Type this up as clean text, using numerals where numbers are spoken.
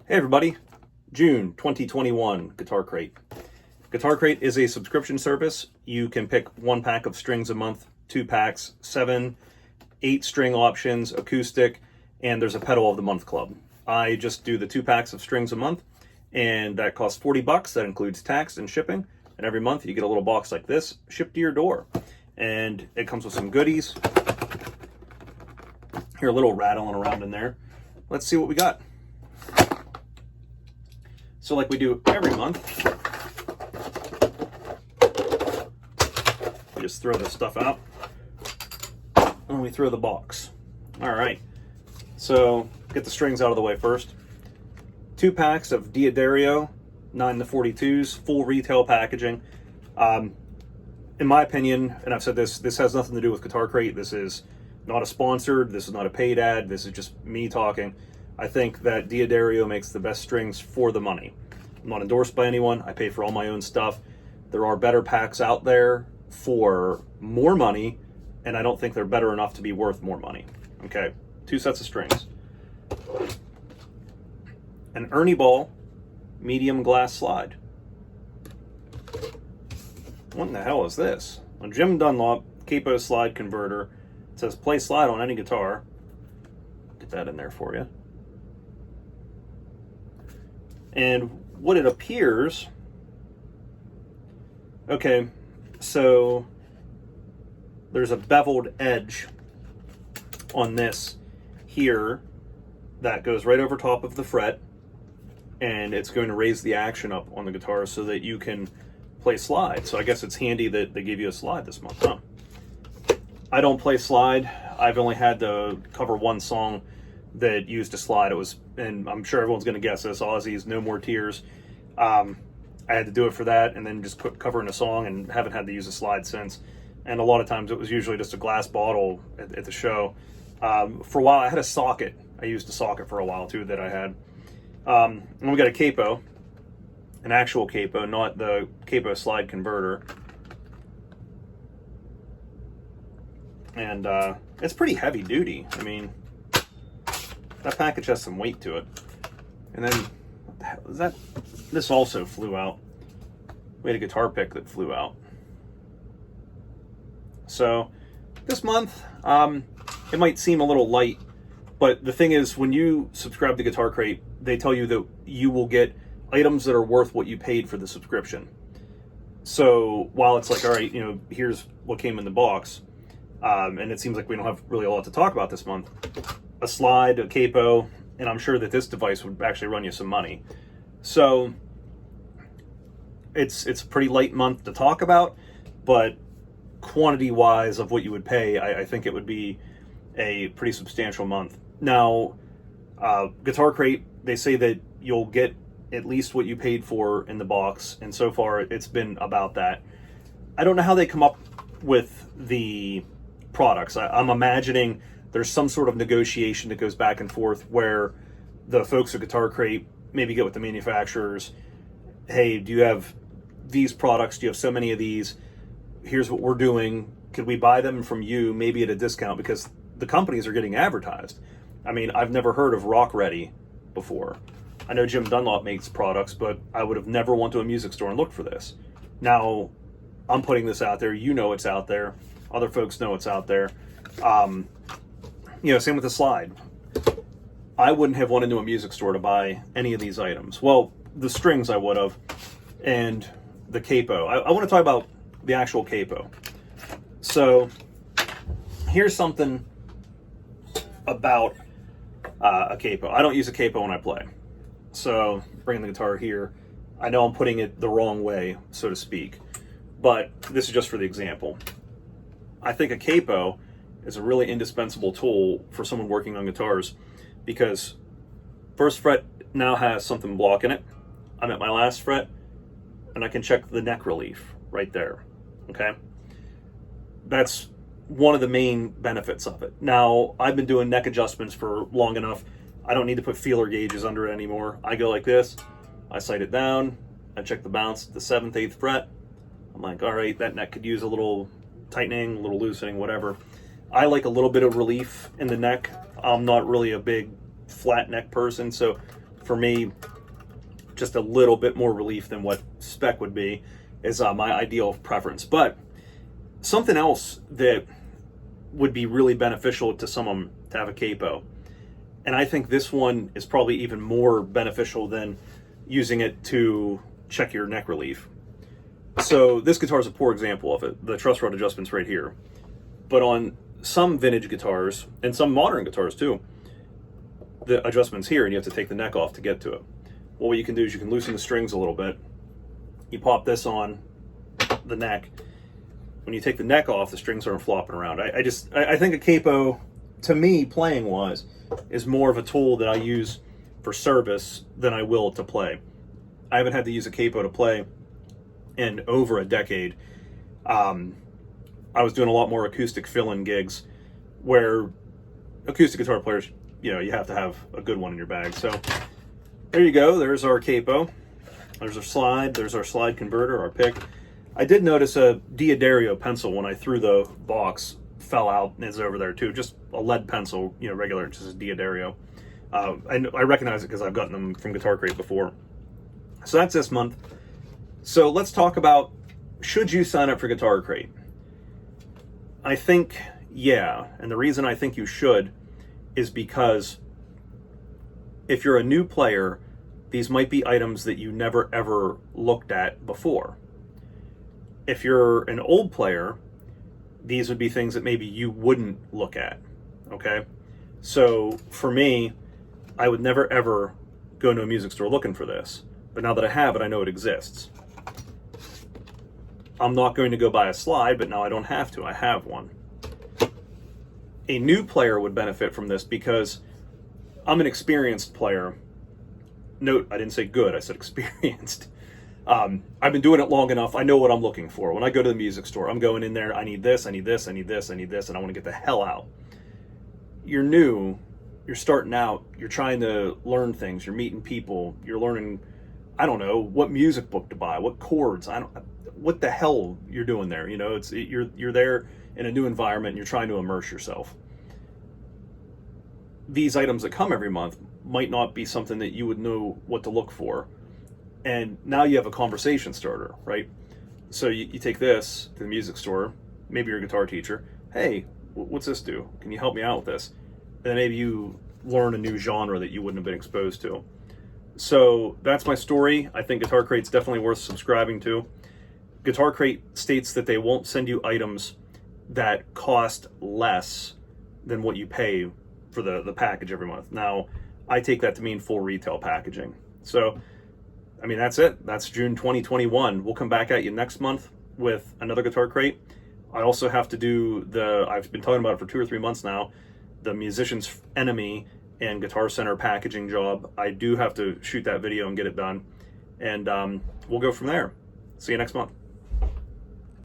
Hey everybody, June 2021 Guitar Crate. Guitar Crate is a subscription service. You can pick 1 pack of strings a month, 2 packs, 7, 8 string options, acoustic, and there's a pedal of the month club. I just do the 2 packs of strings a month, and that costs $40. That includes tax and shipping, and every month you get a little box like this shipped to your door. And it comes with some goodies. Here, a little rattling around in there. Let's see what we got. So like we do every month, we just throw this stuff out and we throw the box. All right, so get the strings out of the way first. 2 packs of DAddario 9-42s, full retail packaging. In my opinion, and I've said this has nothing to do with Guitar Crate. This is not a sponsored, this is not a paid ad, this is just me talking. I think that DAddario makes the best strings for the money. I'm not endorsed by anyone. I pay for all my own stuff. There are better packs out there for more money, and I don't think they're better enough to be worth more money. Okay, 2 sets of strings. An Ernie ball, medium glass slide. What in the hell is this? A Jim Dunlop Capo slide converter. It says play slide on any guitar. Get that in there for you. And what it appears, okay, so there's a beveled edge on this here that goes right over top of the fret, and it's going to raise the action up on the guitar so that you can play slide. So I guess it's handy that they gave you a slide this month, huh? I don't play slide. I've only had to cover 1 song that used a slide. It was, and I'm sure everyone's going to guess this, Ozzy's No More Tears. I had to do it for that and then just quit covering a song and haven't had to use a slide since. And a lot of times it was usually just a glass bottle at the show. For a while I had a socket. I used a socket for a while too that I had. And we got a Capo, an actual Capo, not the Capo slide converter. And it's pretty heavy duty. I mean, that package has some weight to it. And then, what the hell is that? This also flew out. We had a guitar pick that flew out. So, this month, it might seem a little light, but the thing is, when you subscribe to Guitar Crate, they tell you that you will get items that are worth what you paid for the subscription. So, while it's like, all right, you know, here's what came in the box, and it seems like we don't have really a lot to talk about this month. A slide, a Capo, and I'm sure that this device would actually run you some money. So it's a pretty light month to talk about, but quantity-wise of what you would pay, I think it would be a pretty substantial month. Now, Guitar Crate, they say that you'll get at least what you paid for in the box, and so far it's been about that. I don't know how they come up with the products. I'm imagining there's some sort of negotiation that goes back and forth where the folks at Guitar Crate maybe get with the manufacturers. Hey, do you have these products? Do you have so many of these? Here's what we're doing. Could we buy them from you, maybe at a discount? Because the companies are getting advertised. I mean, I've never heard of Rock Ready before. I know Jim Dunlop makes products, but I would have never went to a music store and looked for this. Now, I'm putting this out there. You know it's out there. Other folks know it's out there. You know, same with the slide. I wouldn't have went into a music store to buy any of these items. Well, the strings I would have, and the Capo. I want to talk about the actual Capo. So, here's something about a Capo. I don't use a Capo when I play. So, bringing the guitar here, I know I'm putting it the wrong way, so to speak, but this is just for the example. I think a Capo is a really indispensable tool for someone working on guitars because first fret now has something blocking it. I'm at my last fret and I can check the neck relief right there, okay? That's one of the main benefits of it. Now, I've been doing neck adjustments for long enough. I don't need to put feeler gauges under it anymore. I go like this, I sight it down, I check the bounce at the 7th, 8th fret. I'm like, all right, that neck could use a little tightening, a little loosening, whatever. I like a little bit of relief in the neck. I'm not really a big flat neck person, so for me, just a little bit more relief than what spec would be is my ideal preference. But something else that would be really beneficial to someone to have a capo, and I think this one is probably even more beneficial than using it to check your neck relief. So this guitar is a poor example of it. The truss rod adjustment's right here. But on some vintage guitars, and some modern guitars too, the adjustment's here and you have to take the neck off to get to it. Well, what you can do is you can loosen the strings a little bit. You pop this on the neck. When you take the neck off, the strings aren't flopping around. I think a capo, to me, playing wise, is more of a tool that I use for service than I will to play. I haven't had to use a capo to play in over a decade. I was doing a lot more acoustic fill-in gigs where acoustic guitar players, you know, you have to have a good one in your bag. So there you go. There's our capo. There's our slide. There's our slide converter, our pick. I did notice a DAddario pencil when I threw the box fell out and is over there too. Just a lead pencil, you know, regular, just as DAddario. I recognize it because I've gotten them from Guitar Crate before. So that's this month. So let's talk about, should you sign up for Guitar Crate? I think, yeah. And the reason I think you should is because if you're a new player, these might be items that you never ever looked at before. If you're an old player, these would be things that maybe you wouldn't look at, okay? So for me, I would never ever go into a music store looking for this. But now that I have it, I know it exists. I'm not going to go buy a slide, but now I don't have to. I have one. A new player would benefit from this because I'm an experienced player. Note, I didn't say good, I said experienced. I've been doing it long enough. I know what I'm looking for. When I go to the music store, I'm going in there, I need this, I need this, I need this, I need this, and I want to get the hell out. You're new, you're starting out, you're trying to learn things, you're meeting people, you're learning, I don't know, what music book to buy, what chords, what the hell you're doing there. You know, you're there in a new environment and you're trying to immerse yourself. These items that come every month might not be something that you would know what to look for. And now you have a conversation starter, right? So you take this to the music store, maybe you're a guitar teacher. Hey, what's this do? Can you help me out with this? And then maybe you learn a new genre that you wouldn't have been exposed to. So that's my story. I think Guitar Crate's definitely worth subscribing to. Guitar Crate states that they won't send you items that cost less than what you pay for the package every month. Now, I take that to mean full retail packaging. So, I mean, that's it. That's June 2021. We'll come back at you next month with another Guitar Crate. I also have to do I've been talking about it for 2 or 3 months now, the Musician's Enemy and Guitar Center packaging job. I do have to shoot that video and get it done. And we'll go from there. See you next month.